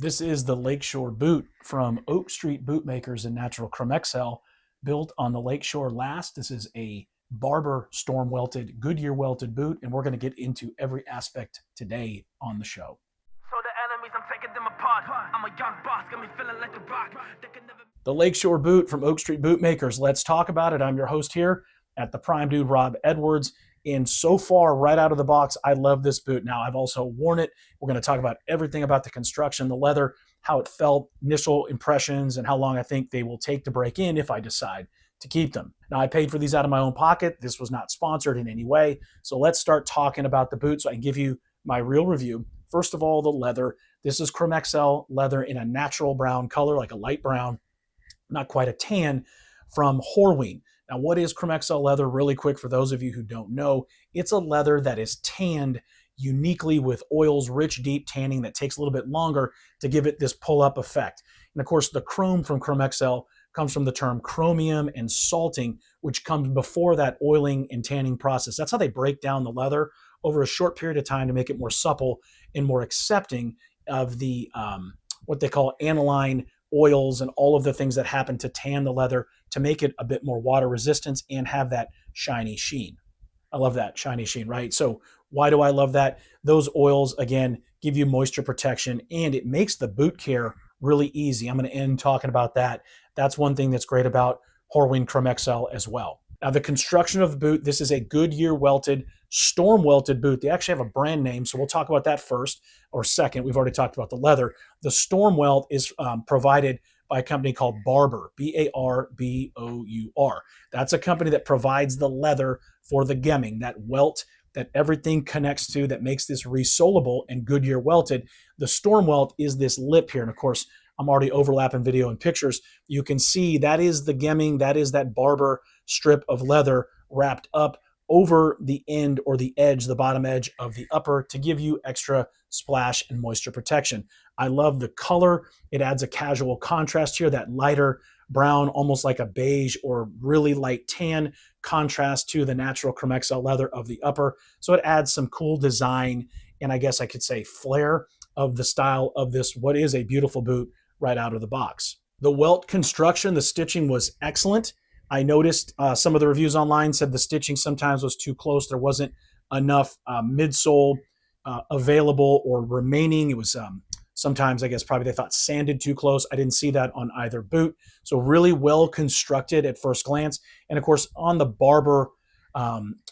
This is the Lakeshore boot from Oak Street Bootmakers and Natural Chromexcel, built on the Lakeshore last. This is a Barbour storm welted, Goodyear welted boot, and we're going to get into every aspect today on the show. So the enemies, I'm taking them apart. I'm a young boss, got me feeling like a rock. The Lakeshore boot from Oak Street Bootmakers. Let's talk about it. I'm your host here at the Prime Dude, Rob Edwards. And so far, right out of the box, I love this boot. Now, I've also worn it. We're going to talk about everything about the construction, the leather, how it felt, initial impressions, and how long I think they will take to break in if I decide to keep them. Now, I paid for these out of my own pocket. This was not sponsored in any way. So let's start talking about the boot so I can give you my real review. First of all, the leather. This is Chromexcel leather in a natural brown color, like a light brown, not quite a tan, from Horween. Now, what is Chromexcel leather? Really quick, for those of you who don't know, it's a leather that is tanned uniquely with oils, rich, deep tanning that takes a little bit longer to give it this pull-up effect. And of course, the chrome from Chromexcel comes from the term chromium and salting, which comes before that oiling and tanning process. That's how they break down the leather over a short period of time to make it more supple and more accepting of the what they call aniline oils and all of the things that happen to tan the leather to make it a bit more water resistant and have that shiny sheen. I love that shiny sheen, right? So why do I love that? Those oils, again, give you moisture protection and it makes the boot care really easy. I'm going to end talking about that. That's one thing that's great about Horween Chromexcel as well. Now, the construction of the boot, this is a Goodyear welted, storm welted boot. They actually have a brand name, so we'll talk about that first or second. We've already talked about the leather. The storm welt is provided by a company called Barbour, B-A-R-B-O-U-R. That's a company that provides the leather for the gemming, that welt that everything connects to that makes this resolable and Goodyear welted. The storm welt is this lip here, and of course, I'm already overlapping video and pictures. You can see that is the gemming, that is that Barbour strip of leather wrapped up over the end or the edge, the bottom edge of the upper to give you extra splash and moisture protection. I love the color. It adds a casual contrast here, that lighter brown, almost like a beige or really light tan contrast to the natural Chromexcel leather of the upper. So it adds some cool design and I guess I could say flair of the style of this, what is a beautiful boot right out of the box. The welt construction, the stitching was excellent. I noticed some of the reviews online said the stitching sometimes was too close. There wasn't enough midsole available or remaining. It was sometimes, I guess, probably they thought sanded too close. I didn't see that on either boot. So really well constructed at first glance. And of course, on the Barbour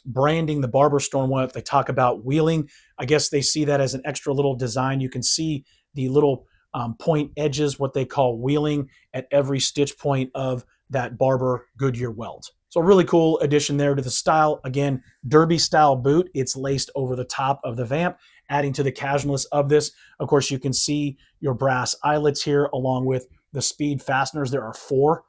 branding, the Barbour storm welt, they talk about wheeling. I guess they see that as an extra little design. You can see the little point edges, what they call wheeling, at every stitch point of that Barbour Goodyear welt. So really cool addition there to the style. Again, derby style boot. It's laced over the top of the vamp, adding to the casualness of this. Of course, you can see your brass eyelets here along with the speed fasteners. There are four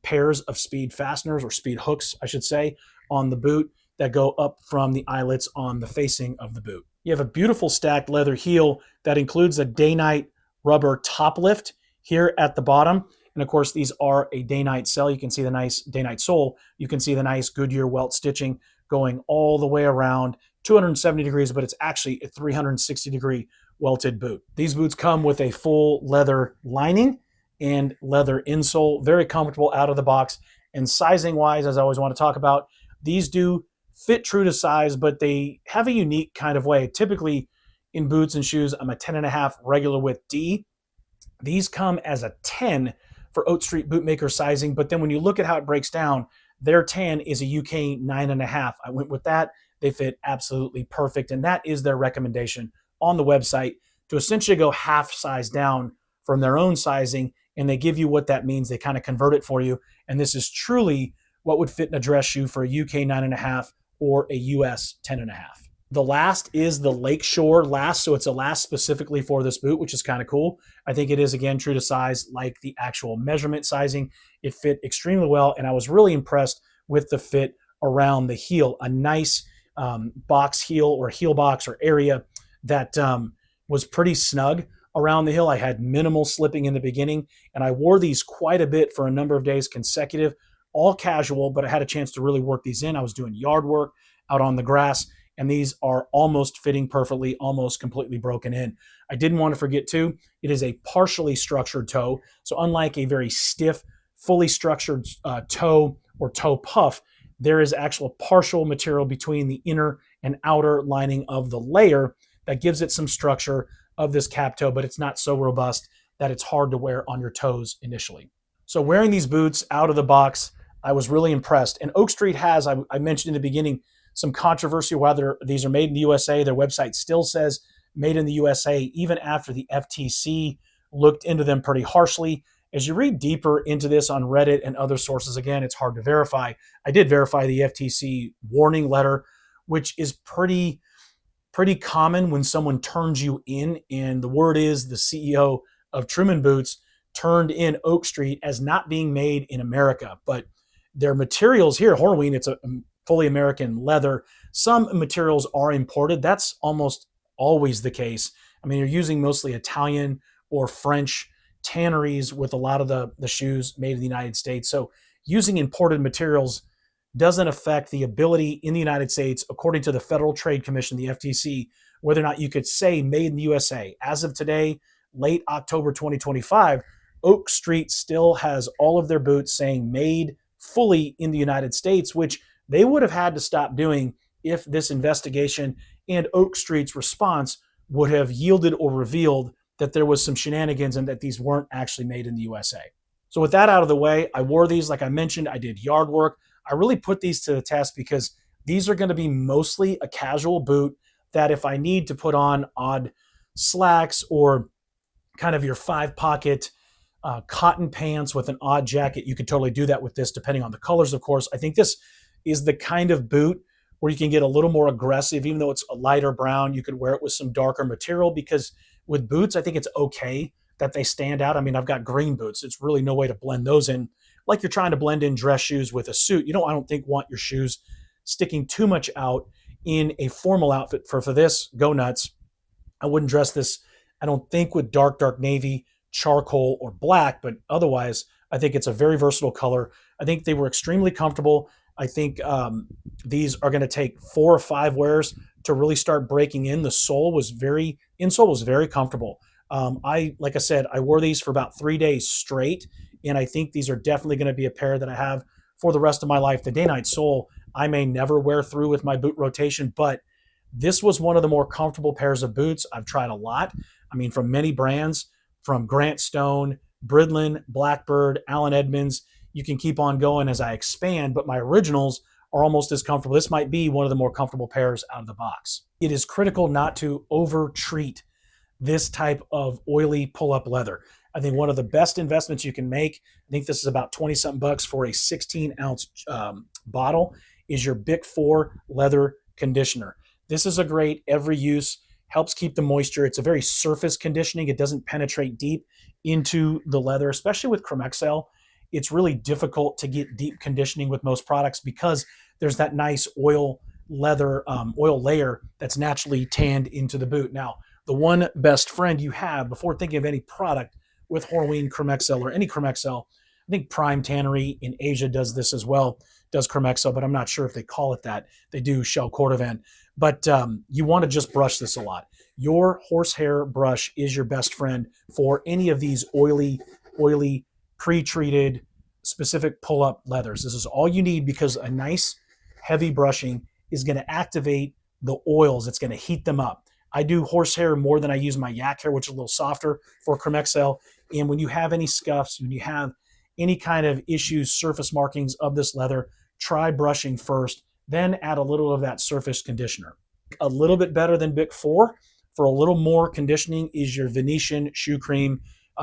pairs of speed fasteners, or speed hooks, I should say, on the boot that go up from the eyelets on the facing of the boot. You have a beautiful stacked leather heel that includes a Dainite rubber top lift here at the bottom. And of course, these are a Dainite cell. You can see the nice Dainite sole. You can see the nice Goodyear welt stitching going all the way around 270 degrees, but it's actually a 360 degree welted boot. These boots come with a full leather lining and leather insole. Very comfortable out of the box. And sizing wise, as I always want to talk about, these do fit true to size, but they have a unique kind of way. Typically in boots and shoes, I'm a 10.5 regular width D. These come as a 10 for Oak Street Bootmaker sizing, but then when you look at how it breaks down, their 10 is a UK 9.5. I went with that. They fit absolutely perfect, and that is their recommendation on the website, to essentially go half size down from their own sizing, and they give you what that means. They kind of convert it for you, and this is truly what would fit in a dress shoe for a UK 9.5 or a US 10.5. The last is the Lakeshore last, so it's a last specifically for this boot, which is kind of cool. I think it is, again, true to size, like the actual measurement sizing. It fit extremely well, and I was really impressed with the fit around the heel. A nice box heel or heel box or area that was pretty snug around the heel. I had minimal slipping in the beginning, and I wore these quite a bit for a number of days consecutive, all casual, but I had a chance to really work these in. I was doing yard work out on the grass, and these are almost fitting perfectly, almost completely broken in. I didn't want to forget too, it is a partially structured toe. So unlike a very stiff, fully structured toe or toe puff, there is actual partial material between the inner and outer lining of the layer that gives it some structure of this cap toe, but it's not so robust that it's hard to wear on your toes initially. So wearing these boots out of the box, I was really impressed. And Oak Street has, I mentioned in the beginning, some controversy whether these are made in the USA. Their website still says made in the USA, even after the FTC looked into them pretty harshly. As you read deeper into this on Reddit and other sources, again, it's hard to verify. I did verify the FTC warning letter, which is pretty common when someone turns you in. And the word is the CEO of Truman Boots turned in Oak Street as not being made in America. But their materials here, Horween, it's a fully American leather. Some materials are imported. That's almost always the case. I mean, you're using mostly Italian or French tanneries with a lot of the shoes made in the United States. So using imported materials doesn't affect the ability in the United States, according to the Federal Trade Commission, the FTC, whether or not you could say made in the USA. As of today, late October 2025, Oak Street still has all of their boots saying made fully in the United States, which they would have had to stop doing if this investigation and Oak Street's response would have yielded or revealed that there was some shenanigans and that these weren't actually made in the USA. So with that out of the way, I wore these, like I mentioned, I did yard work. I really put these to the test because these are going to be mostly a casual boot that if I need to put on odd slacks or kind of your 5-pocket cotton pants with an odd jacket, you could totally do that with this, depending on the colors, of course. I think this is the kind of boot where you can get a little more aggressive. Even though it's a lighter brown, you could wear it with some darker material, because with boots, I think it's okay that they stand out. I mean, I've got green boots. It's really no way to blend those in. Like you're trying to blend in dress shoes with a suit. You don't, I don't think, want your shoes sticking too much out in a formal outfit. For this, go nuts. I wouldn't dress this, I don't think, with dark navy, charcoal, or black, but otherwise, I think it's a very versatile color. I think they were extremely comfortable. I think these are going to take 4 or 5 wears to really start breaking in. The insole was very comfortable. Like I said, I wore these for about 3 days straight, and I think these are definitely going to be a pair that I have for the rest of my life. The Dainite sole I may never wear through with my boot rotation, but this was one of the more comfortable pairs of boots. I've tried a lot. I mean, from many brands, from Grant Stone, Bridlin, Blackbird, Allen Edmonds. You can keep on going as I expand, but my originals are almost as comfortable. This might be one of the more comfortable pairs out of the box. It is critical not to over-treat this type of oily pull-up leather. I think one of the best investments you can make, I think this is about 20-something bucks for a 16-ounce bottle, is your Bic 4 leather conditioner. This is a great every use, helps keep the moisture. It's a very surface conditioning. It doesn't penetrate deep into the leather, especially with Chromexcel. It's really difficult to get deep conditioning with most products because there's that nice oil layer that's naturally tanned into the boot. Now, the one best friend you have before thinking of any product with Horween Chromexcel or any Chromexcel, I think Prime Tannery in Asia does this as well, does Chromexcel, but I'm not sure if they call it that. They do Shell Cordovan. But you want to just brush this a lot. Your horsehair brush is your best friend for any of these oily, pre-treated, specific pull-up leathers. This is all you need, because a nice, heavy brushing is going to activate the oils. It's going to heat them up. I do horsehair more than I use my yak hair, which is a little softer for Chromexcel. And when you have any scuffs, when you have any kind of issues, surface markings of this leather, try brushing first, then add a little of that surface conditioner. A little bit better than Bic 4 for a little more conditioning is your Venetian Shoe Cream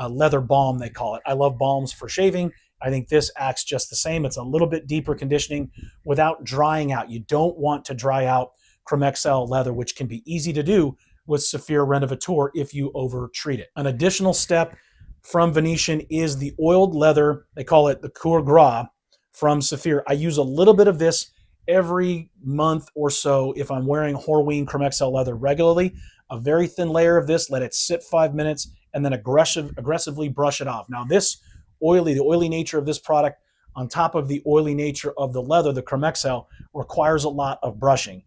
leather balm, they call it. I love balms for shaving. I think this acts just the same. It's a little bit deeper conditioning without drying out. You don't want to dry out Chromexcel leather, which can be easy to do with Saphir Renovateur if you over-treat it. An additional step from Venetian is the oiled leather. They call it the Coeur Gras from Saphir. I use a little bit of this every month or so if I'm wearing Horween Chromexcel leather regularly. A very thin layer of this, let it sit 5 minutes, and then aggressively brush it off. Now this the oily nature of this product on top of the oily nature of the leather, the Chromexcel, requires a lot of brushing.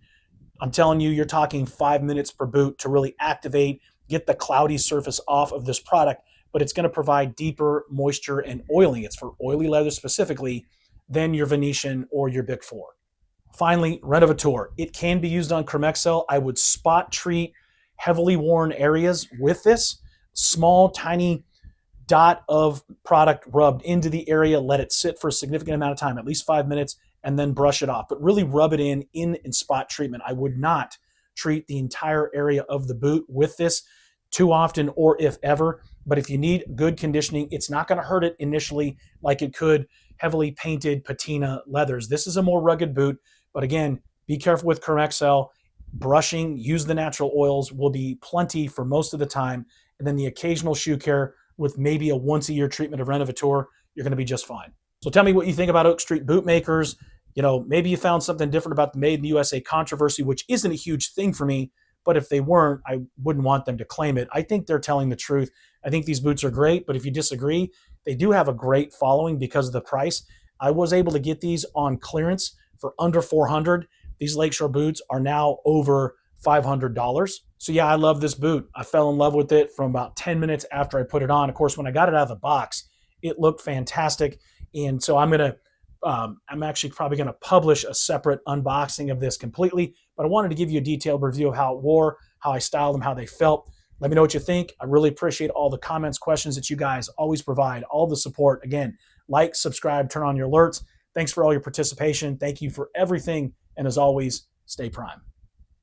I'm telling you, you're talking 5 minutes per boot to really activate, get the cloudy surface off of this product, but it's going to provide deeper moisture and oiling. It's for oily leather specifically than your Venetian or your Bic 4. Finally, Renovateur. It can be used on Chromexcel. I would spot treat heavily worn areas with this. Small, tiny dot of product rubbed into the area, let it sit for a significant amount of time, at least 5 minutes, and then brush it off. But really rub it in and spot treatment. I would not treat the entire area of the boot with this too often or if ever. But if you need good conditioning, it's not going to hurt it initially like it could heavily painted patina leathers. This is a more rugged boot. But again, be careful with Chromexcel. Brushing, use the natural oils will be plenty for most of the time. And then the occasional shoe care with maybe a once-a-year treatment of Renovateur, you're going to be just fine. So tell me what you think about Oak Street Bootmakers. You know, maybe you found something different about the Made in the USA controversy, which isn't a huge thing for me. But if they weren't, I wouldn't want them to claim it. I think they're telling the truth. I think these boots are great. But if you disagree, they do have a great following because of the price. I was able to get these on clearance for under $400. These Lakeshore boots are now over $500. So yeah, I love this boot. I fell in love with it from about 10 minutes after I put it on. Of course, when I got it out of the box, it looked fantastic. And so I'm actually probably going to publish a separate unboxing of this completely, but I wanted to give you a detailed review of how it wore, how I styled them, how they felt. Let me know what you think. I really appreciate all the comments, questions that you guys always provide, all the support. Again, like, subscribe, turn on your alerts. Thanks for all your participation. Thank you for everything. And as always, stay prime.